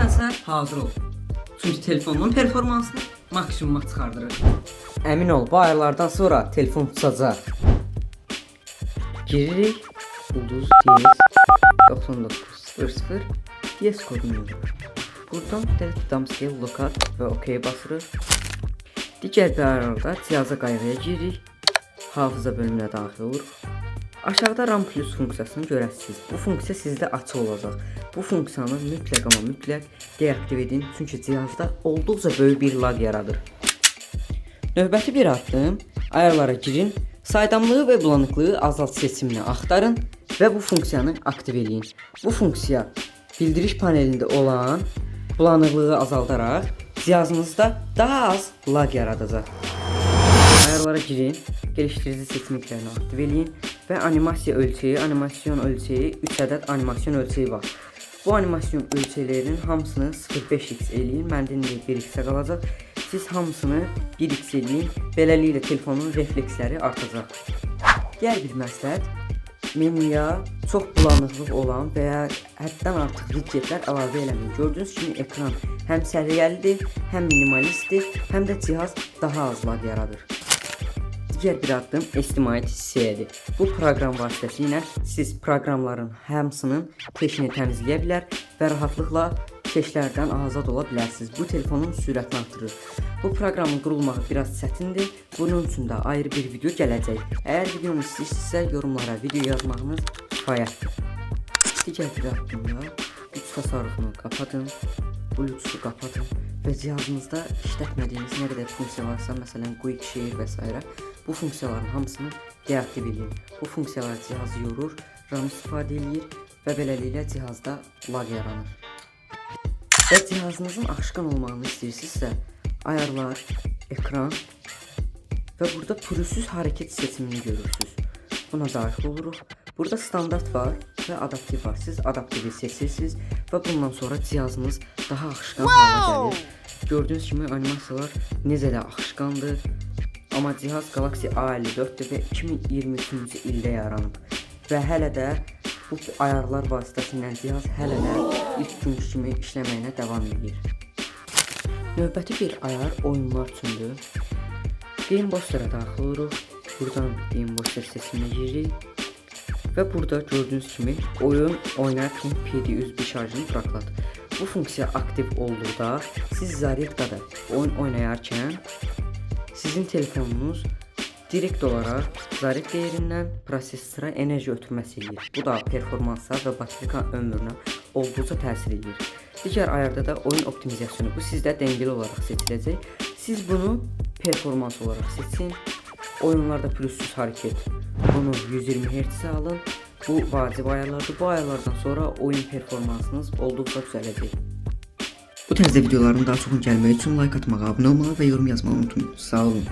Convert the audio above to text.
Sənsə hazır ol. Çünki telefonun performansını maksimuma çıxardırır. Əmin ol, bu aylardan sonra telefon tutacaq. Giririk. Ulduz diyez 9900 yes kodunu yazırıq. Buradan Telegram lokat və OK basırıq. Digər bir ayarlarda cihaza qayraya giririk. Hafıza bölümünə daxil oluruq. Aşağıda RAM plus funksiyasını görəsiniz. Bu funksiya sizdə açıq olacaq. Bu funksiyanı mütləq amma mütləq deaktiv edin, çünki cihazda olduqca böyük bir lag yaradır. Növbəti bir addım, ayarlara girin, saydamlığı və bulanıqlığı azalt seçimini axtarın və bu funksiyanı aktiv edin. Bu funksiya bildiriş panelində olan bulanıqlığı azaldaraq cihazınızda daha az lag yaradacaq. Ayarlara girin, geliştirici seçeneklerini aktiv edin və animasiya ölçeği, animasyon ölçeği 3 ədəd animasyon ölçeği var. Bu animasyon ölçeğlerinin hamısını 0.5x eləyin, məndə indi 1x qalacaq. Siz hamısını 1x eləyin, beləliklə telefonun refleksləri artacaq. Digər bir məsləhət, menyuya çox bulanıqlıq olan və ya həddən artıq widgetlər əlavə eləməyin. Gördüyünüz kimi ekran həm səviyyəlidir, həm minimalistdir, həm də cihaz daha az lag yaradır. Digər bir addım Estimate hissiyədir. Bu proqram vasitəsilə siz proqramların hamısının keşini təmizləyə bilər və rahatlıqla keşlərdən azad ola bilərsiniz. Bu telefonun sürətini artırır. Bu proqramın qurulmağı biraz çətindir. Bunun üçün də ayrı bir video gələcək. Əgər videonu istəyirsinizsə yorumlara video yazmağınız kifayətdir. Digər bir addımda güc təsərrüfünü kapatın, Bluetooth-u kapatın və cihazınızda işlətmədiyiniz nə qədər funksiya varsa, məsələn Quick Share və s. bu funksiyaların hamısını deaktiv edin. Bu funksiyalar cihazı yorur, RAM istifadə edir və beləliklə cihazda lag yaranır. Və cihazınızın akışkan olmağını istəyirsinizsə, ayarlar, ekran və burada pürüzsüz hərəkət seçimini görürsünüz. Buna daxil oluruq. Burada standart var və adaptiv var. Siz adaptivi seçirsiniz və bundan sonra cihazınız daha akışkan hala gəlir. Gördüyünüz kimi animasiyalar necə də akışkandır. Amma cihaz Galaxy A54-dür və 2023-cü ildə yaranıb. Və hələ də bu ayarlar vasitəsilə cihaz hələ də ilk günkü kimi işləməyinə davam edir. Növbəti bir ayar oyunlar üçündür. Game Booster'a daxil oluruq. Buradan Game Booster seçimine giririk. Və burada gördüyünüz kimi oyun oynarkən PD USB şarjını bıraklat. Bu funksiya aktiv olduqda siz zaryadkada oyun oynayarkən sizin telefonunuz direkt olaraq zaryadka yerindən prosesora enerji ötürməsi edir. Bu da performansa və baterika ömrünə olduqca təsir edir. Digər ayarda da oyun optimizasyonu. Bu sizdə dəngəli olaraq seçiləcək. Siz bunu performans olaraq seçin. Oyunlarda pürüzsüz hərəkət. Bunu 120 Hz alın. Bu vacib ayarlardır. Bu ayarlardan sonra oyun performansınız olduqca düzələcək. Bu tərzdə videoların daha çoxunu gəlmək üçün like atmağı, abunə olmağı və yorum yazmağı unutmayın. Sağ olun.